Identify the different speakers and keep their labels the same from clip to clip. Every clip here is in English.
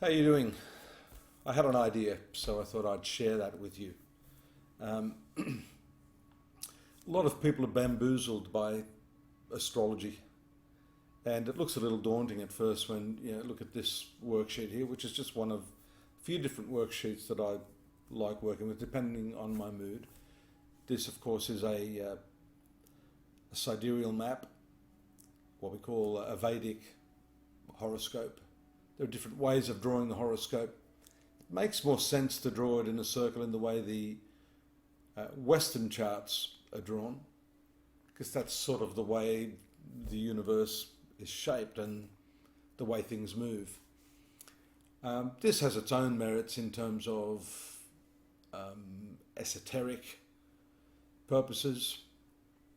Speaker 1: How are you doing? I had an idea, so I thought I'd share that with you. A lot of people are bamboozled by astrology, and it looks a little daunting at first when you look at this worksheet here, which is just one of a few different worksheets that I like working with, depending on my mood. This, of course, is a sidereal map, what we call a Vedic horoscope. There are different ways of drawing the horoscope. It makes more sense to draw it in a circle in the way the Western charts are drawn, because that's sort of the way the universe is shaped and the way things move. This has its own merits in terms of esoteric purposes.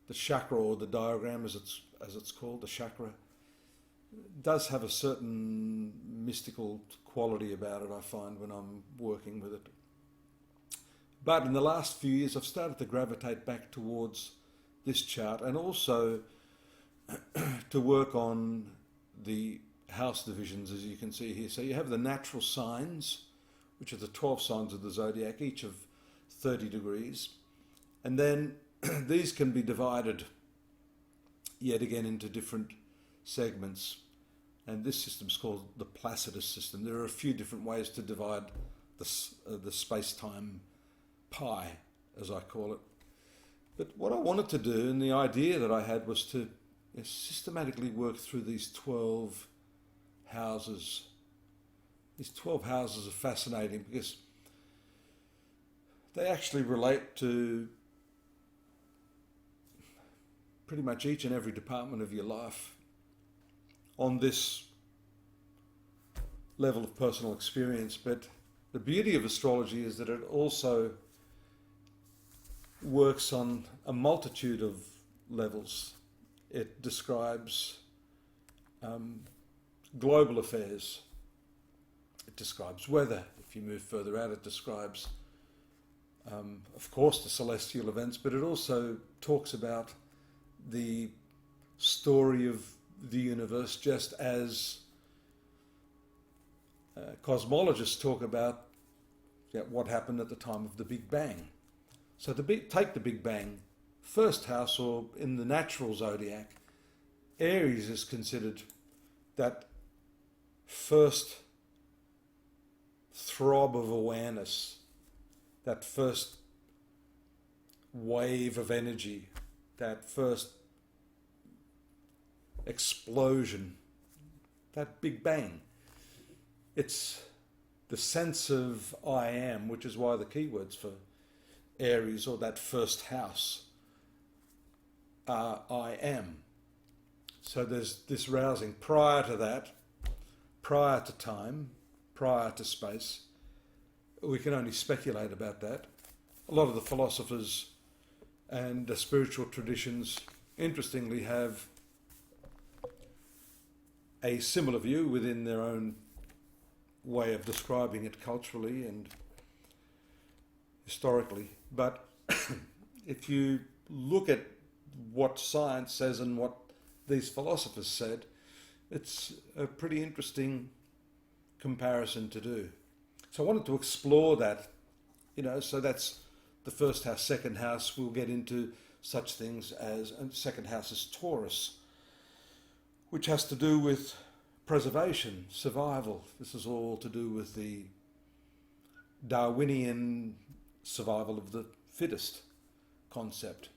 Speaker 1: The chakra, or the diagram as it's called, the chakra, does have a certain mystical quality about it, I find, when I'm working with it. But in the last few years, I've started to gravitate back towards this chart, and also to work on the house divisions, as you can see here. So you have the natural signs, which are the 12 signs of the zodiac, each of 30 degrees. And then these can be divided yet again into different segments. And this system's called the Placidus system. There are a few different ways to divide the space-time pie, as I call it. But what I wanted to do, and the idea that I had, was to systematically work through these 12 houses. These 12 houses are fascinating because they actually relate to pretty much each and every department of your life on this level of personal experience. But the beauty of astrology is that it also works on a multitude of levels. It describes global affairs. It describes weather. If you move further out, it describes, of course, the celestial events, but it also talks about the story of the universe, just as cosmologists talk about what happened at the time of the Big Bang. So take the Big Bang, first house, or in the natural zodiac, Aries is considered that first throb of awareness, that first wave of energy, that first explosion, that Big Bang. It's the sense of I am, which is why the keywords for Aries, or that first house, are I am. So there's this rousing. Prior to that, prior to time, prior to space, we can only speculate about that. A lot of the philosophers and the spiritual traditions, interestingly, have a similar view within their own way of describing it culturally and historically. But if you look at what science says and what these philosophers said, it's a pretty interesting comparison to do. So I wanted to explore that, so that's the first house. Second house, we'll get into such things as, and second house is Taurus, which has to do with preservation, survival. This is all to do with the Darwinian survival of the fittest concept.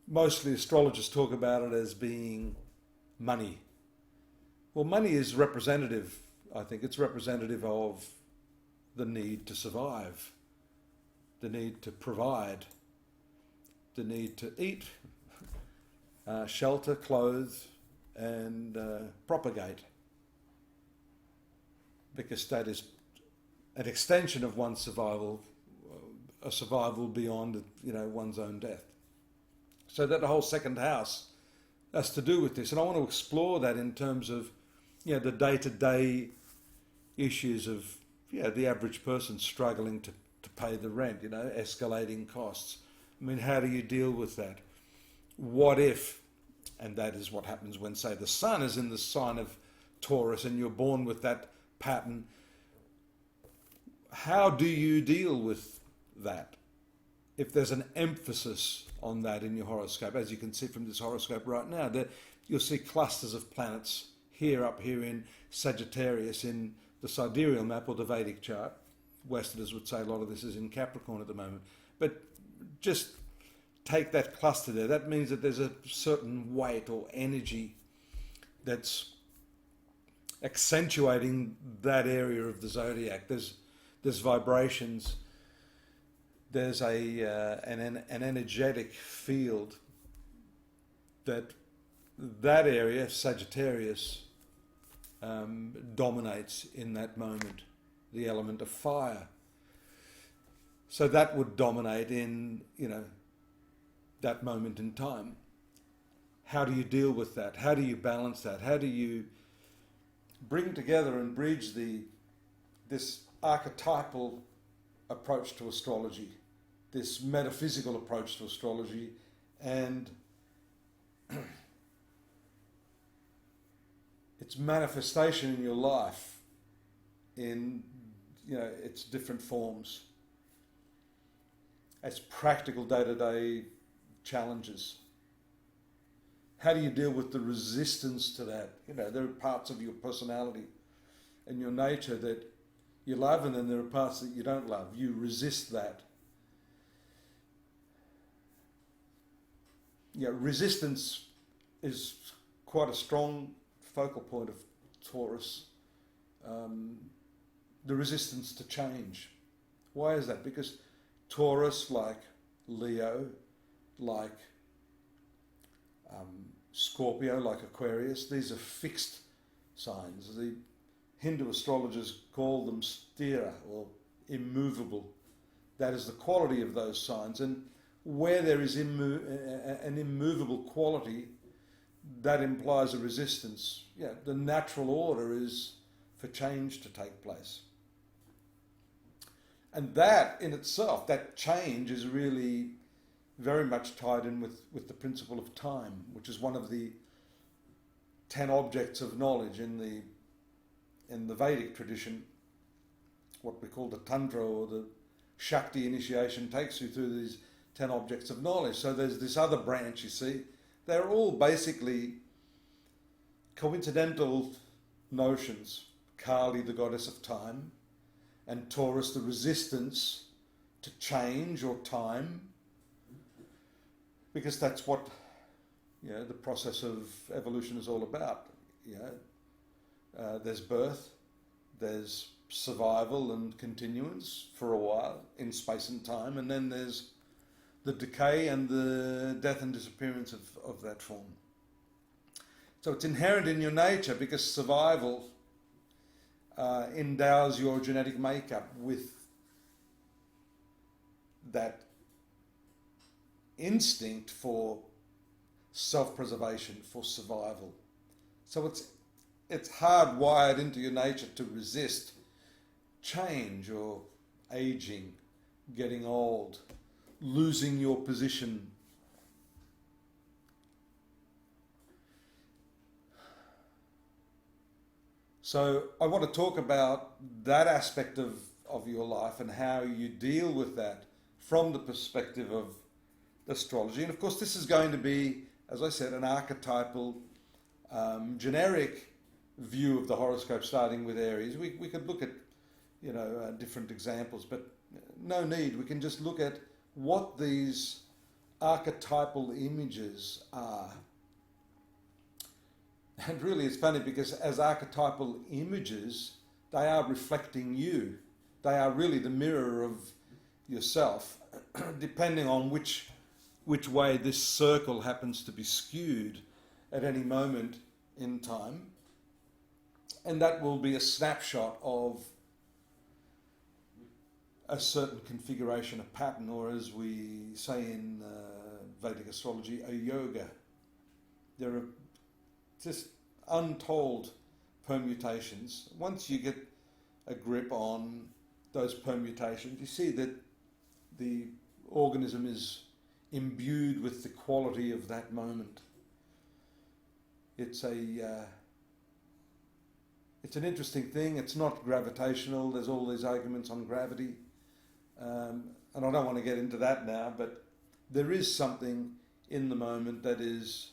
Speaker 1: Mostly astrologers talk about it as being money. Well, money is representative, I think. It's representative of the need to survive, the need to provide, the need to eat, shelter, clothe, and propagate, because that is an extension of one's survival, a survival beyond one's own death. So that the whole second house has to do with this, and I want to explore that in terms of the day-to-day issues of the average person struggling to pay the rent, escalating costs. I mean, how do you deal with that? What if, and that is what happens when, say, the sun is in the sign of Taurus and you're born with that pattern. How do you deal with that? If there's an emphasis on that in your horoscope, as you can see from this horoscope right now, that you'll see clusters of planets up here in Sagittarius in the sidereal map or the Vedic chart. Westerners would say a lot of this is in Capricorn at the moment. But just take that cluster there. That means that there's a certain weight or energy that's accentuating that area of the zodiac. There's vibrations. There's an energetic field that area, Sagittarius, dominates in that moment, the element of fire. So that would dominate in, that moment in time. How do you deal with that? How do you balance that? How do you bring together and bridge this archetypal approach to astrology, this metaphysical approach to astrology, and its manifestation in your life in its different forms, as practical day-to-day challenges? How do you deal with the resistance to that? There are parts of your personality and your nature that you love, and then there are parts that you don't love. You resist that. Resistance is quite a strong focal point of Taurus. The resistance to change. Why is that? Because Taurus, like Leo, like Scorpio, like Aquarius, these are fixed signs. The Hindu astrologers call them sthira, or immovable. That is the quality of those signs. And where there is an immovable quality, that implies a resistance. The natural order is for change to take place. And that in itself, that change is really very much tied in with the principle of time, which is one of the 10 objects of knowledge in the Vedic tradition. What we call the Tantra, or the Shakti initiation, takes you through these 10 objects of knowledge. So there's this other branch, you see. They're all basically coincidental notions. Kali, the goddess of time, and Taurus, the resistance to change or time, because that's what the process of evolution is all about. There's birth, there's survival and continuance for a while in space and time, and then there's the decay and the death and disappearance of that form. So it's inherent in your nature, because survival endows your genetic makeup with that instinct for self-preservation, for survival. So it's hardwired into your nature to resist change or aging, getting old, losing your position. So I want to talk about that aspect of your life and how you deal with that from the perspective of astrology. And of course, this is going to be, as I said, an archetypal, generic view of the horoscope, starting with Aries. We could look at, different examples, but no need. We can just look at what these archetypal images are. And really, it's funny, because as archetypal images, they are reflecting you. They are really the mirror of yourself, depending on which way this circle happens to be skewed at any moment in time. And that will be a snapshot of a certain configuration, a pattern, or as we say in Vedic astrology, a yoga. There are just untold permutations. Once you get a grip on those permutations, you see that the organism is imbued with the quality of that moment. It's it's an interesting thing. It's not gravitational. There's all these arguments on gravity. And I don't want to get into that now, but there is something in the moment that is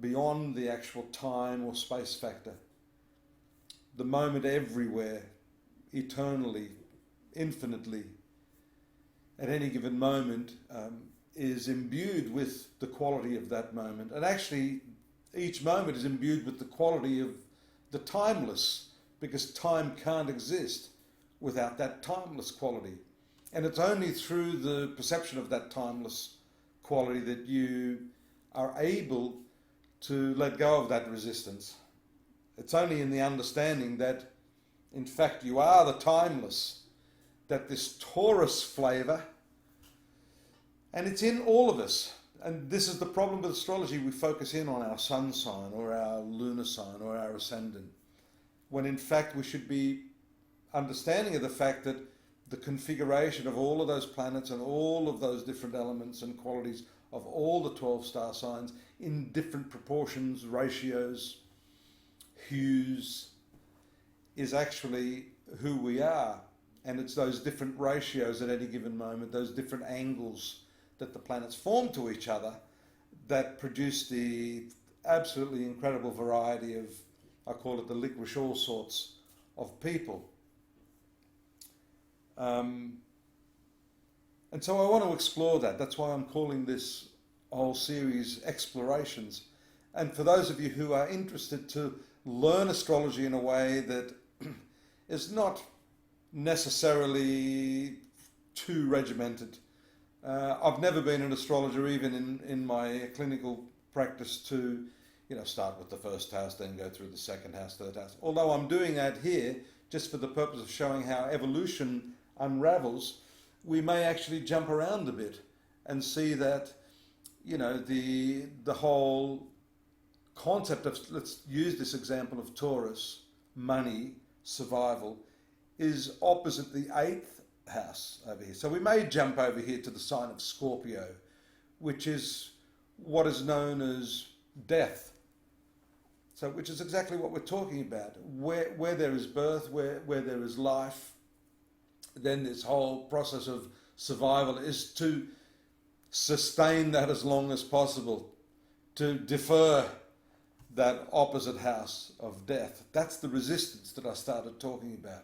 Speaker 1: beyond the actual time or space factor. The moment everywhere, eternally, infinitely, at any given moment, is imbued with the quality of that moment. And actually, each moment is imbued with the quality of the timeless, because time can't exist without that timeless quality. And it's only through the perception of that timeless quality that you are able to let go of that resistance. It's only in the understanding that, in fact, you are the timeless, that this Taurus flavour, and it's in all of us. And this is the problem with astrology. We focus in on our sun sign or our lunar sign or our ascendant, when in fact we should be understanding of the fact that the configuration of all of those planets and all of those different elements and qualities of all the 12 star signs in different proportions, ratios, hues, is actually who we are. And it's those different ratios at any given moment, those different angles that the planets form to each other, that produce the absolutely incredible variety of, I call it the licorice all sorts of people. And so I want to explore that. That's why I'm calling this whole series Explorations. And for those of you who are interested to learn astrology in a way that is not necessarily too regimented. I've never been an astrologer, even in my clinical practice, to start with the first house, then go through the second house, third house. Although I'm doing that here just for the purpose of showing how evolution unravels, we may actually jump around a bit and see that the whole concept of, let's use this example of Taurus, money, survival, is opposite the 8th house over here. So we may jump over here to the sign of Scorpio, which is what is known as death. So which is exactly what we're talking about. Where there is birth, where there is life, then this whole process of survival is to sustain that as long as possible, to defer that opposite house of death. That's the resistance that I started talking about.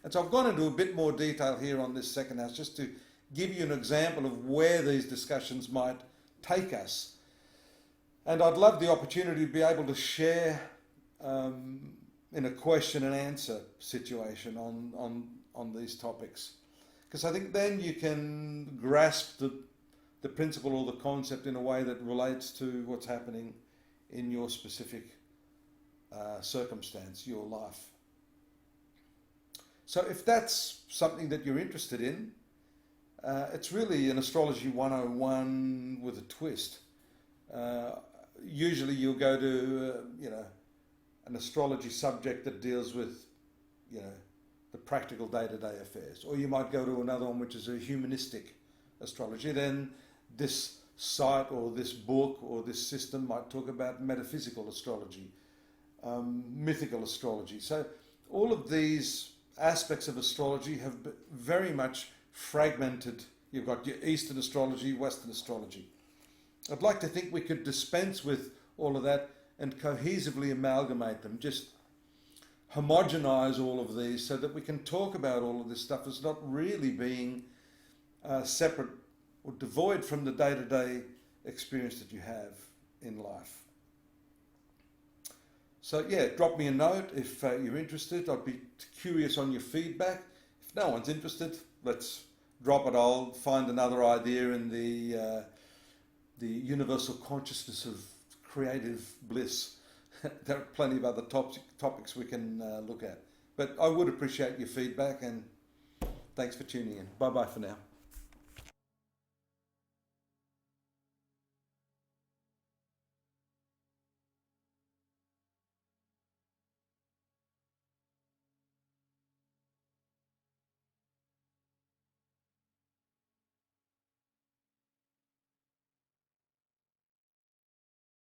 Speaker 1: And so I've gone into a bit more detail here on this second house, just to give you an example of where these discussions might take us. And I'd love the opportunity to be able to share in a question and answer situation on these topics. Because I think then you can grasp the principle or the concept in a way that relates to what's happening in your specific circumstance, your life. So if that's something that you're interested in, it's really an Astrology 101 with a twist. Usually you'll go to, an astrology subject that deals with, the practical day-to-day affairs. Or you might go to another one which is a humanistic astrology. Then this site or this book or this system might talk about metaphysical astrology, mythical astrology. So all of these aspects of astrology have very much fragmented. You've got your Eastern astrology, Western astrology. I'd like to think we could dispense with all of that and cohesively amalgamate them, just homogenize all of these so that we can talk about all of this stuff as not really being separate or devoid from the day-to-day experience that you have in life. So yeah, drop me a note if you're interested. I'd be curious on your feedback. If no one's interested, let's drop it. I'll find another idea in the universal consciousness of creative bliss. There are plenty of other topics we can look at. But I would appreciate your feedback, and thanks for tuning in. Bye-bye for now.